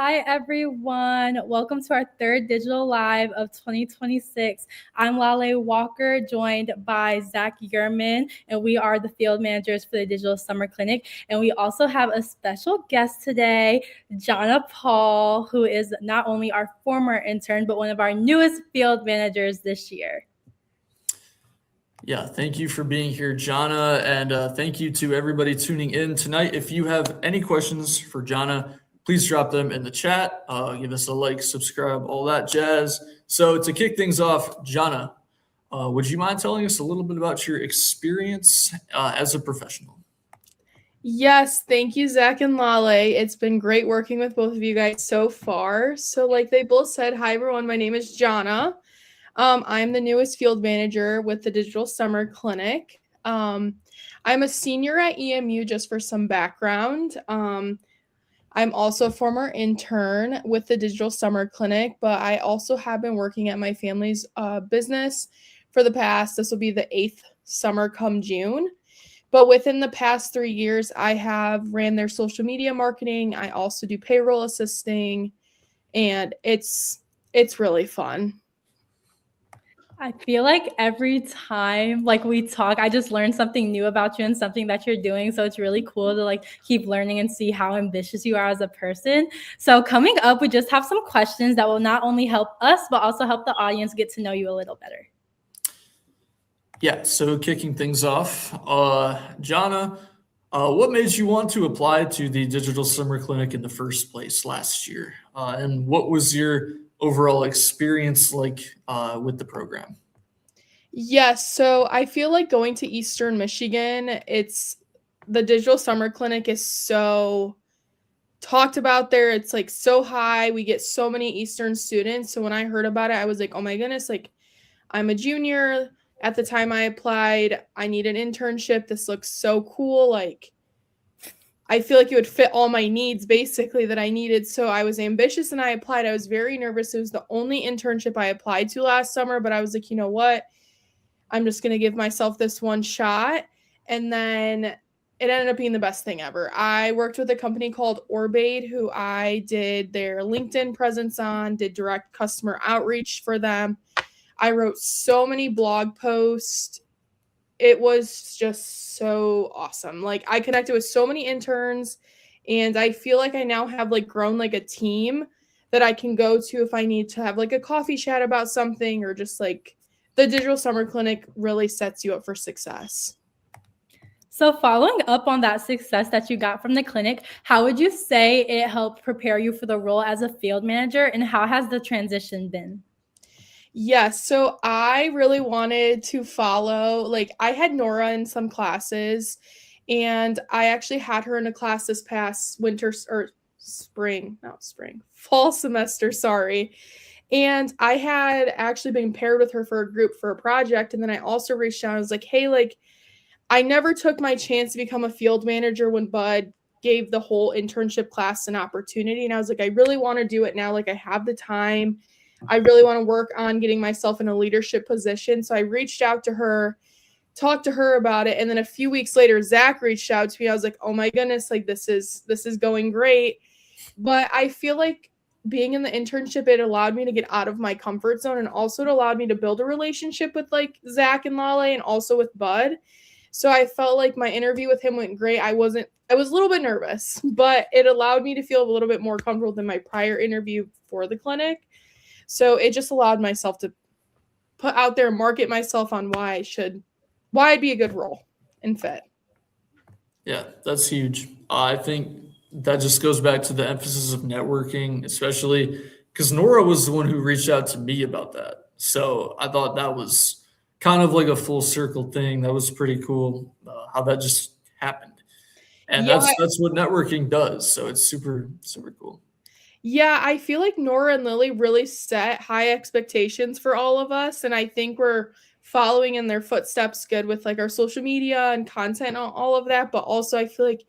Hi, everyone. Welcome to our third Digital Live of 2026. I'm Lale Walker, joined by Zach Yerman, and we are the field managers for the Digital Summer Clinic. And we also have a special guest today, Johnna Paul, who is not only our former intern, but one of our newest field managers this year. Yeah, thank you for being here, Johnna, and thank you to everybody tuning in tonight. If you have any questions for Johnna, please drop them in the chat. Give us a like, subscribe, all that jazz. So to kick things off, Johnna, would you mind telling us a little bit about your experience as a professional? Yes, thank you, Zach and Lale. It's been great working with both of you guys so far. So like they both said, hi everyone, my name is Johnna. I'm the newest field manager with the Digital Summer Clinic. I'm a senior at EMU, just for some background. I'm also a former intern with the Digital Summer Clinic, but I also have been working at my family's business for this will be the 8th summer come June. But within the past 3 years, I have ran their social media marketing. I also do payroll assisting, and it's really fun. I feel like every time we talk, I just learn something new about you and something that you're doing. So it's really cool to keep learning and see how ambitious you are as a person. So coming up, we just have some questions that will not only help us, but also help the audience get to know you a little better. Yeah, so kicking things off, Johnna, what made you want to apply to the Digital Summer Clinic in the first place last year? And what was your overall experience like with the program? Yes, so I feel like going to Eastern Michigan, the Digital Summer Clinic is so talked about there. It's like so high. We get so many Eastern students. So when I heard about it, I was like, oh my goodness, I'm a junior. At the time I applied, I need an internship. This looks so cool. I feel like it would fit all my needs basically that I needed. So I was ambitious and I applied. I was very nervous. It was the only internship I applied to last summer, but I was like, you know what? I'm just going to give myself this one shot. And then it ended up being the best thing ever. I worked with a company called Orbade, who I did their LinkedIn presence on, did direct customer outreach for them. I wrote so many blog posts. It was just so awesome. I connected with so many interns, and I feel like I now have grown a team that I can go to if I need to have a coffee chat about something, or just the Digital Summer Clinic really sets you up for success. So following up on that success that you got from the clinic, how would you say it helped prepare you for the role as a field manager, and how has the transition been? Yes, so I really wanted to follow, I had Nora in some classes, and I actually had her in a class this past fall semester, sorry. And I had actually been paired with her for a group for a project, and then I also reached out and was like, hey, I never took my chance to become a field manager when Bud gave the whole internship class an opportunity, and I was like, I really want to do it now. I have the time. I really want to work on getting myself in a leadership position. So I reached out to her, talked to her about it. And then a few weeks later, Zach reached out to me. I was like, oh my goodness, this is going great. But I feel like being in the internship, it allowed me to get out of my comfort zone, and also it allowed me to build a relationship with Zach and Lale, and also with Bud. So I felt like my interview with him went great. I was a little bit nervous, but it allowed me to feel a little bit more comfortable than my prior interview for the clinic. So it just allowed myself to put out there and market myself on why I'd be a good role and fit. Yeah, that's huge. I think that just goes back to the emphasis of networking, especially because Nora was the one who reached out to me about that. So I thought that was kind of like a full circle thing. That was pretty cool how that just happened. And Yeah. that's what networking does. So it's super, super cool. Yeah, I feel like Nora and Lily really set high expectations for all of us, and I think we're following in their footsteps good with our social media and content and all of that. But also I feel like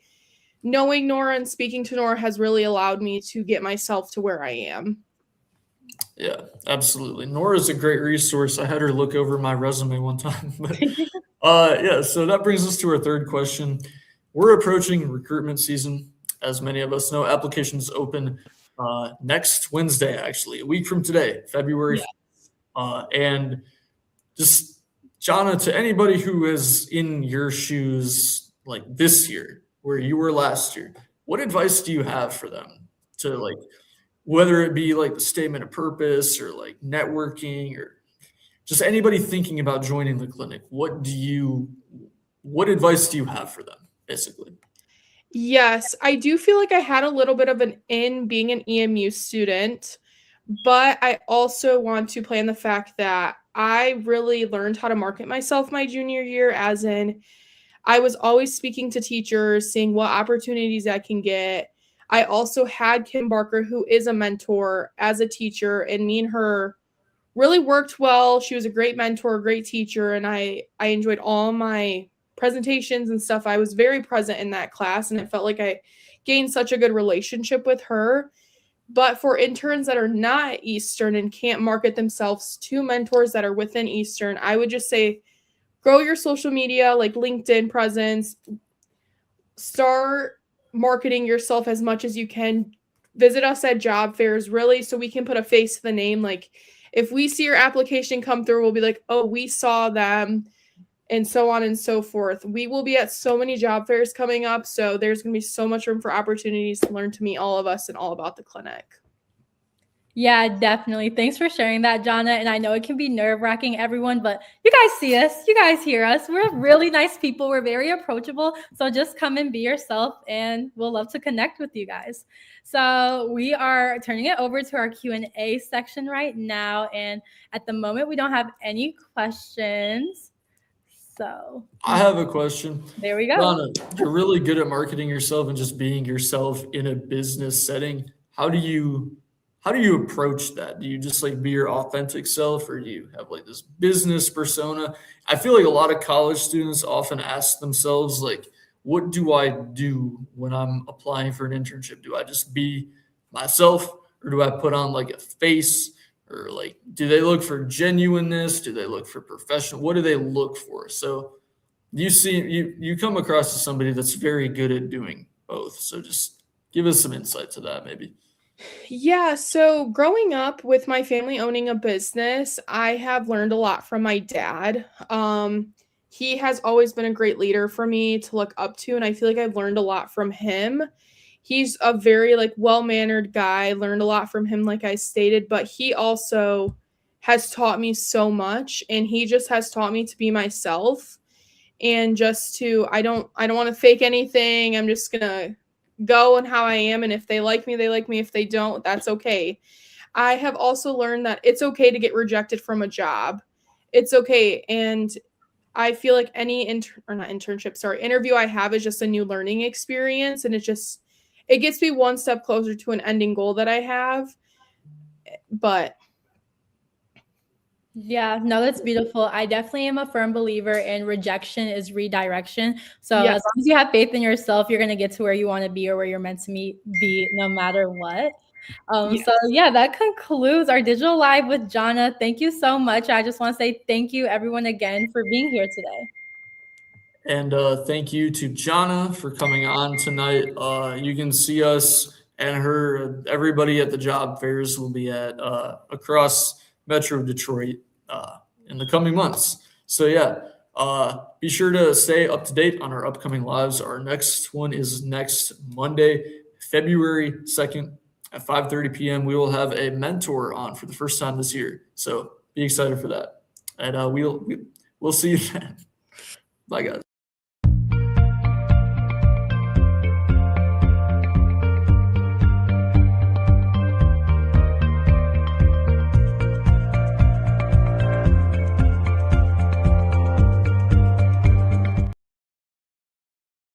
knowing Nora and speaking to Nora has really allowed me to get myself to where I am. Yeah, absolutely. Nora's a great resource. I had her look over my resume one time. Yeah, so that brings us to our third question. We're approaching recruitment season. As many of us know, applications open next Wednesday, actually, a week from today, February. Yeah. And just, Johnna, to anybody who is in your shoes like this year, where you were last year, what advice do you have for them to like, whether it be like the statement of purpose or like networking or just anybody thinking about joining the clinic? What advice do you have for them, basically? Yes, I do feel like I had a little bit of an in being an EMU student, but I also want to play on the fact that I really learned how to market myself my junior year, as in I was always speaking to teachers, seeing what opportunities I can get. I also had Kim Barker, who is a mentor, as a teacher, and me and her really worked well. She was a great mentor, great teacher, and I enjoyed all my presentations and stuff. I was very present in that class, and it felt like I gained such a good relationship with her. But for interns that are not Eastern and can't market themselves to mentors that are within Eastern, I would just say grow your social media, like LinkedIn presence, start marketing yourself as much as you can. Visit us at job fairs, really, so we can put a face to the name. Like, if we see your application come through, we'll be like, oh, we saw them, and so on and so forth. We will be at so many job fairs coming up, so there's going to be so much room for opportunities to learn to meet all of us and all about the clinic. Yeah, definitely. Thanks for sharing that, Johnna. And I know it can be nerve-wracking, everyone, but you guys see us, you guys hear us. We're really nice people. We're very approachable. So just come and be yourself, and we'll love to connect with you guys. So we are turning it over to our Q&A section right now. And at the moment, we don't have any questions. So I have a question. there we go. Johnna, you're really good at marketing yourself and just being yourself in a business setting. How do you approach that? Do you just like be your authentic self, or do you have like this business persona? I feel like a lot of college students often ask themselves like, what do I do when I'm applying for an internship? Do I just be myself, or do I put on like a face, or like, do they look for genuineness? Do they look for professional? What do they look for? So you come across as somebody that's very good at doing both. So just give us some insight to that, maybe. Yeah, so growing up with my family owning a business, I have learned a lot from my dad. He has always been a great leader for me to look up to, and I feel like I've learned a lot from him. He's a very like well-mannered guy, learned a lot from him like I stated, but he also has taught me so much, and he just has taught me to be myself, and just to I don't want to fake anything. I'm just going to go and how I am, and if they like me, they like me. If they don't, that's okay. I have also learned that it's okay to get rejected from a job. It's okay, and I feel like any interview I have is just a new learning experience, and it gets me one step closer to an ending goal that I have. But yeah, no, that's beautiful. I definitely am a firm believer in rejection is redirection. So yes, as long as you have faith in yourself, you're going to get to where you want to be or where you're meant to be no matter what. yes. So yeah, that concludes our digital live with Johnna. Thank you so much. I just want to say thank you everyone again for being here today. And thank you to Johnna for coming on tonight. You can see us and her, everybody at the job fairs will be at across Metro Detroit in the coming months. So yeah, be sure to stay up to date on our upcoming lives. Our next one is next Monday, February 2nd at 5:30 p.m. We will have a mentor on for the first time this year. So be excited for that. And we'll see you then. Bye, guys.